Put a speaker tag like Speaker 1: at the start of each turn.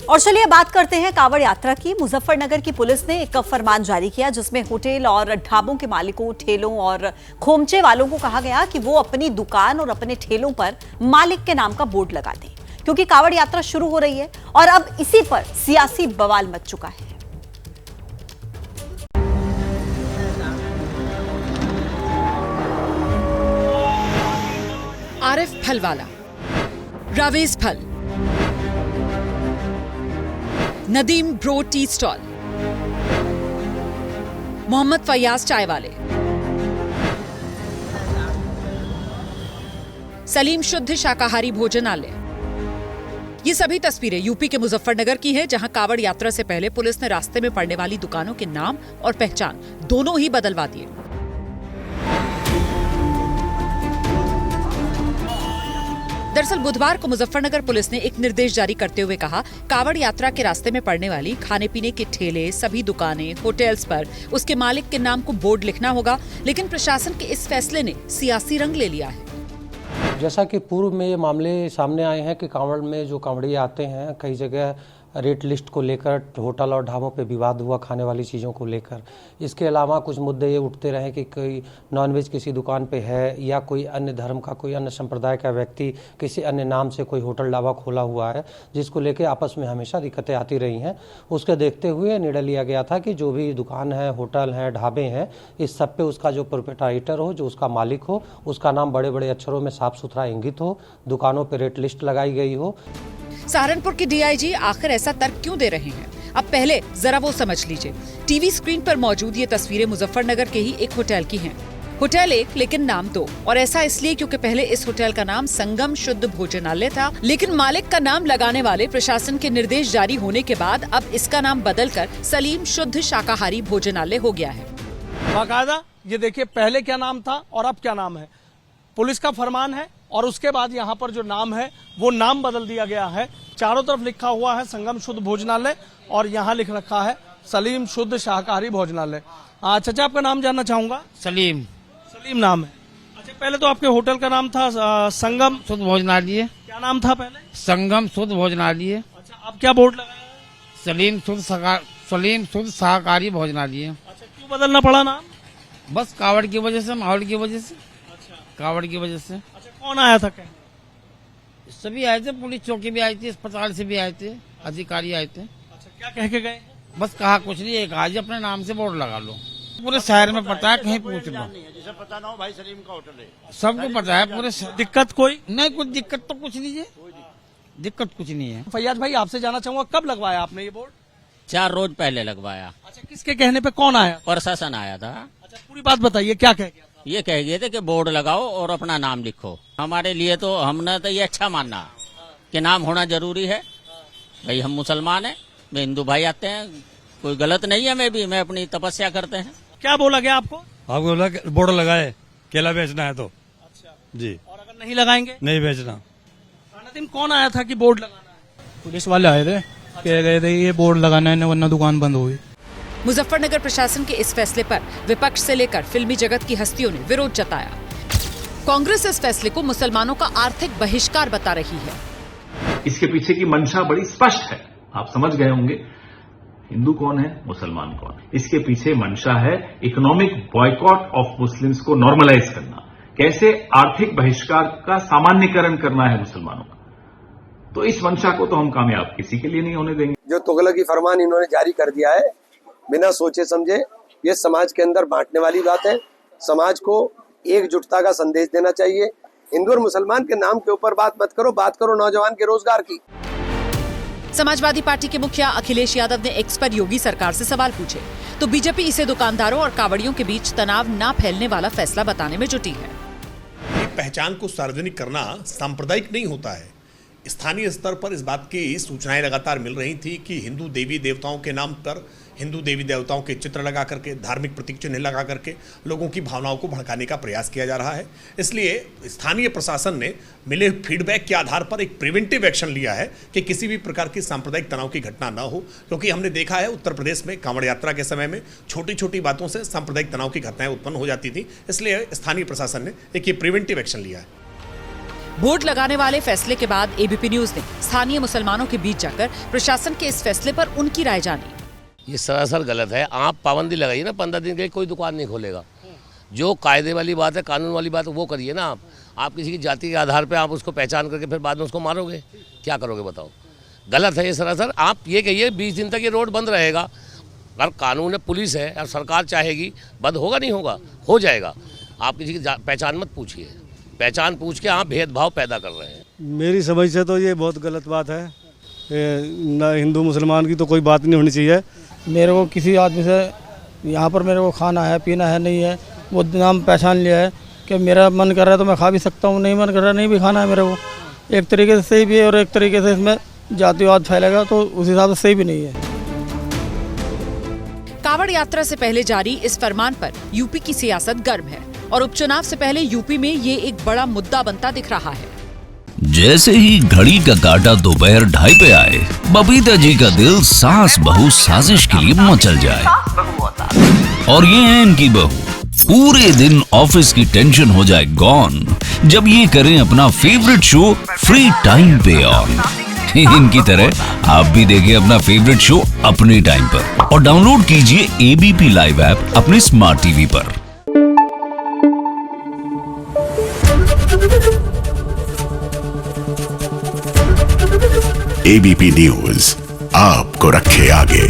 Speaker 1: और चलिए बात करते हैं कांवड़ यात्रा की। मुजफ्फरनगर की पुलिस ने एक फरमान जारी किया जिसमें होटल और ढाबों के मालिकों, ठेलों और खोमचे वालों को कहा गया कि वो अपनी दुकान और अपने ठेलों पर मालिक के नाम का बोर्ड लगा दें, क्योंकि कांवड़ यात्रा शुरू हो रही है और अब इसी पर सियासी बवाल मच चुका है।
Speaker 2: आरिफ फलवाला, रावेज फल, Nadeem bro tea stall, Mohammad Fayaz चाय वाले, सलीम शुद्ध शाकाहारी भोजनालय। ये सभी तस्वीरें यूपी के मुजफ्फरनगर की हैं, जहां कांवड़ यात्रा से पहले पुलिस ने रास्ते में पड़ने वाली दुकानों के नाम और पहचान दोनों ही बदलवा दिए। दरअसल बुधवार को मुजफ्फरनगर पुलिस ने एक निर्देश जारी करते हुए कहा, कांवड़ यात्रा के रास्ते में पड़ने वाली खाने पीने के ठेले, सभी दुकानें, होटल्स पर उसके मालिक के नाम को बोर्ड लिखना होगा। लेकिन प्रशासन के इस फैसले ने सियासी रंग ले लिया है।
Speaker 3: जैसा कि पूर्व में ये मामले सामने आए हैं कि कांवड़ में जो कांवड़िए आते हैं, कई जगह रेट लिस्ट को लेकर होटल और ढाबों पे विवाद हुआ खाने वाली चीज़ों को लेकर। इसके अलावा कुछ मुद्दे ये उठते रहे कि कोई नॉनवेज किसी दुकान पे है या कोई अन्य धर्म का, कोई अन्य संप्रदाय का व्यक्ति किसी अन्य नाम से कोई होटल ढाबा खोला हुआ है, जिसको लेकर आपस में हमेशा दिक्कतें आती रही हैं। उसके देखते हुए निर्णय लिया गया था कि जो भी दुकान है, होटल हैं, ढाबे हैं, इस सब पे उसका जो प्रोप्राइटर हो, जो उसका मालिक हो, उसका नाम बड़े बड़े अक्षरों में साफ सुथरा इंगित हो, दुकानों पर रेट लिस्ट लगाई गई हो।
Speaker 2: सहारनपुर के डीआईजी आखिर ऐसा तर्क क्यों दे रहे हैं? अब पहले जरा वो समझ लीजिए। टीवी स्क्रीन पर मौजूद ये तस्वीरें मुजफ्फरनगर के ही एक होटल की हैं। होटल एक लेकिन नाम दो, और ऐसा इसलिए क्योंकि पहले इस होटल का नाम संगम शुद्ध भोजनालय था, लेकिन मालिक का नाम लगाने वाले प्रशासन के निर्देश जारी होने के बाद अब इसका नाम बदलकर सलीम शुद्ध शाकाहारी भोजनालय हो गया है।
Speaker 4: बाकायदा ये देखिए, पहले क्या नाम था और अब क्या नाम है। पुलिस का फरमान है और उसके बाद यहाँ पर जो नाम है वो नाम बदल दिया गया है। चारों तरफ लिखा हुआ है संगम शुद्ध भोजनालय और यहाँ लिख रखा है सलीम शुद्ध शाकाहारी भोजनालय। चाचा, आपका नाम जानना चाहूंगा।
Speaker 5: सलीम
Speaker 4: नाम है। अच्छा, पहले तो आपके होटल का नाम था संगम
Speaker 5: शुद्ध भोजनालय।
Speaker 4: क्या नाम था पहले?
Speaker 5: संगम शुद्ध भोजनालय।
Speaker 4: अच्छा, अब क्या बोर्ड लगाया है?
Speaker 5: सलीम शुद्ध शाकाहारी भोजनालय।
Speaker 4: अच्छा, क्यों बदलना पड़ा नाम?
Speaker 5: बस कांवड़ की वजह से, माहौल की वजह से।
Speaker 4: अच्छा,
Speaker 5: कांवड़ की वजह से।
Speaker 4: अच्छा, कौन आया था? क्या
Speaker 5: सभी आए थे, पुलिस चौकी भी आई थी, अस्पताल से भी आए थे, अधिकारी आए थे।
Speaker 4: अच्छा, क्या कह के गए?
Speaker 5: बस कहा कुछ नहीं, एक आज अपने नाम से बोर्ड लगा लो। पूरे शहर में पता है, कहीं पूछ लो,
Speaker 6: जिसे पता ना हो भाई सलीम का होटल है,
Speaker 5: सबको पता है पूरे।
Speaker 4: दिक्कत कोई
Speaker 5: नहीं, कुछ दिक्कत तो कुछ नहीं है, दिक्कत कुछ नहीं है।
Speaker 4: फैयाज भाई, आपसे जानना चाहूंगा, कब लगवाया आपने ये बोर्ड?
Speaker 7: 4 रोज पहले लगवाया।
Speaker 4: अच्छा, किसके कहने पे कौन आया?
Speaker 7: प्रशासन आया था।
Speaker 4: अच्छा, पूरी बात बताइए, क्या कह गया था?
Speaker 7: ये कह गए थे कि बोर्ड लगाओ और अपना नाम लिखो। हमारे लिए तो हमने तो ये अच्छा माना कि नाम होना जरूरी है। भाई हम मुसलमान हैं, वे हिंदू भाई आते हैं, कोई गलत नहीं है। मैं अपनी तपस्या करते हैं।
Speaker 4: क्या बोला गया आपको?
Speaker 8: आपको बोला बोर्ड लगाए, केला बेचना है तो।
Speaker 4: अच्छा
Speaker 8: जी।
Speaker 4: और अगर नहीं लगाएंगे?
Speaker 8: नहीं बेचना।
Speaker 4: नदीम, कौन आया था कि बोर्ड लगाना है?
Speaker 9: पुलिस वाले आए थे, कह गए थे ये बोर्ड लगाना है, वरना दुकान बंद होगी।
Speaker 2: मुजफ्फरनगर प्रशासन के इस फैसले पर विपक्ष से लेकर फिल्मी जगत की हस्तियों ने विरोध जताया। कांग्रेस इस फैसले को मुसलमानों का आर्थिक बहिष्कार बता रही है।
Speaker 10: इसके पीछे की मंशा बड़ी स्पष्ट है, आप समझ गए होंगे। हिंदू कौन है, मुसलमान कौन है। इसके पीछे मंशा है इकोनॉमिक बॉयकॉट ऑफ मुस्लिम्स को नॉर्मलाइज करना, कैसे आर्थिक बहिष्कार का सामान्यकरण करना है मुसलमानों का। तो इस मंशा को तो हम कामयाब किसी के लिए नहीं होने देंगे।
Speaker 11: जो तुगलकी फरमान इन्होंने जारी कर दिया है बिना सोचे समझे, ये समाज के अंदर बांटने वाली बात है। समाज को एकजुटता का संदेश देना चाहिए। हिंदू और मुसलमान के नाम के ऊपर बात मत करो, बात करो नौजवान के रोजगार की।
Speaker 2: समाजवादी पार्टी के मुखिया अखिलेश यादव ने एक्स पर योगी सरकार से सवाल पूछे, तो बीजेपी इसे दुकानदारों और कांवड़ियों के बीच तनाव न फैलने वाला फैसला बताने में जुटी है।
Speaker 12: पहचान को सार्वजनिक करना सांप्रदायिक नहीं होता है। स्थानीय स्तर पर इस बात की सूचनाएं लगातार मिल रही थी कि हिंदू देवी देवताओं के नाम पर, हिंदू देवी देवताओं के चित्र लगा करके, धार्मिक प्रतीक चिन्ह लगा करके लोगों की भावनाओं को भड़काने का प्रयास किया जा रहा है। इसलिए स्थानीय प्रशासन ने मिले फीडबैक के आधार पर एक प्रिवेंटिव एक्शन लिया है कि किसी भी प्रकार की सांप्रदायिक तनाव की घटना न हो, क्योंकि हमने देखा है उत्तर प्रदेश में कांवड़ यात्रा के समय में छोटी छोटी बातों से सांप्रदायिक तनाव की घटनाएं उत्पन्न हो जाती थी। इसलिए स्थानीय प्रशासन ने एक ये प्रिवेंटिव एक्शन लिया है।
Speaker 2: बोर्ड लगाने वाले फैसले के बाद एबीपी न्यूज ने स्थानीय मुसलमानों के बीच जाकर प्रशासन के इस फैसले पर उनकी राय जानी।
Speaker 13: ये सरासर गलत है। आप पाबंदी लगाइए ना, 15 दिन के लिए कोई दुकान नहीं खोलेगा। जो कायदे वाली बात है, कानून वाली बात है, वो करिए ना। आप किसी की जाति के आधार पे आप उसको पहचान करके फिर बाद में उसको मारोगे, क्या करोगे बताओ? गलत है ये सरासर। आप ये कहिए 20 दिन तक ये रोड बंद रहेगा। अगर कानून है, पुलिस है और सरकार चाहेगी, बंद होगा नहीं होगा, हो जाएगा। आप किसी की पहचान मत पूछिए, पहचान पूछ के आप भेदभाव पैदा कर रहे हैं।
Speaker 9: मेरी समझ से तो ये बहुत गलत बात है। ना हिंदू मुसलमान की तो कोई बात नहीं होनी चाहिए। मेरे को किसी आदमी से यहाँ पर मेरे को खाना है, पीना है, नहीं है, वो नाम पहचान लिया है कि मेरा मन कर रहा है तो मैं खा भी सकता हूँ, नहीं मन कर रहा नहीं भी खाना है मेरे को। एक तरीके से सही भी है और एक तरीके से इसमें जातिवाद फैलेगा तो उस हिसाब से सही भी नहीं है।
Speaker 2: कांवड़ यात्रा से पहले जारी इस फरमान पर यूपी की सियासत गर्म है और उपचुनाव से पहले यूपी में ये एक बड़ा मुद्दा बनता दिख रहा है।
Speaker 14: जैसे ही घड़ी का काटा दोपहर 2:30 पे आए, बबीता जी का दिल सास बहू साजिश के लिए मचल जाए। और ये है इनकी बहू, पूरे दिन ऑफिस की टेंशन हो जाए गॉन जब ये करें अपना फेवरेट शो फ्री टाइम पे ऑन। इनकी तरह आप भी देखिए अपना फेवरेट शो अपने टाइम पर और डाउनलोड कीजिए एबीपी लाइव ऐप अपने स्मार्ट टीवी पर।
Speaker 15: एबीपी न्यूज आपको रखे आगे।